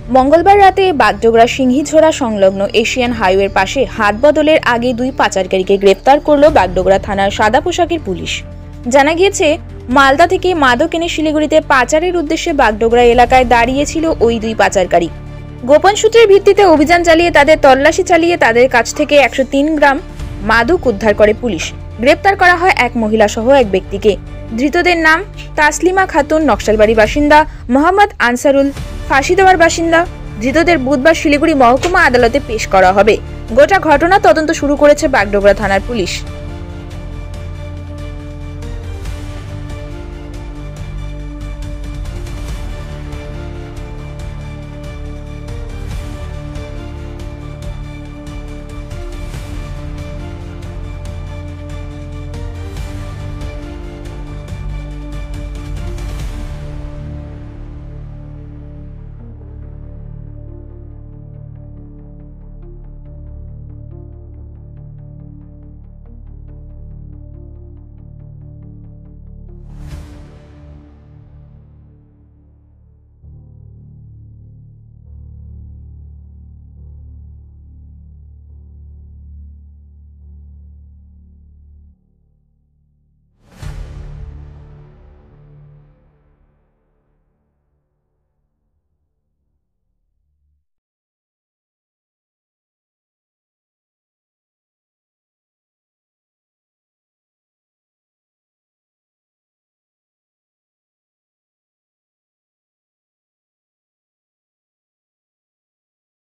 মঙ্গলবার রাতে বাগডোগরা সিংহীঝোড়া সংলগ্ন এশিয়ান হাইওয়ের পাশে হাত বদলের আগে দুই পাচারকারীকে গ্রেপ্তার করল বাগডোগরা থানার সাদা পোশাকের পুলিশ। জানা গিয়েছে, মালদা থেকে মাদক এনে শিলিগুড়িতে পাচারের উদ্দেশ্যে বাগডোগরা এলাকায় দাঁড়িয়েছিল ওই দুই পাচারকারী। গোপন সূত্রের ভিত্তিতে অভিযান চালিয়ে তাদের তল্লাশি চালিয়ে তাদের কাছ থেকে 103 গ্রাম মাদক উদ্ধার করে পুলিশ। গ্রেপ্তার করা হয় এক মহিলা সহ এক ব্যক্তিকে। ধৃতদের নাম তাসলিমা খাতুন, নকশালবাড়ি বাসিন্দা, মোহাম্মদ আনসারুল, ফাঁসি দেওয়ার বাসিন্দা। ধৃতদের বুধবার শিলিগুড়ি মহকুমা আদালতে পেশ করা হবে। গোটা ঘটনা তদন্ত শুরু করেছে বাগডোগরা থানার পুলিশ।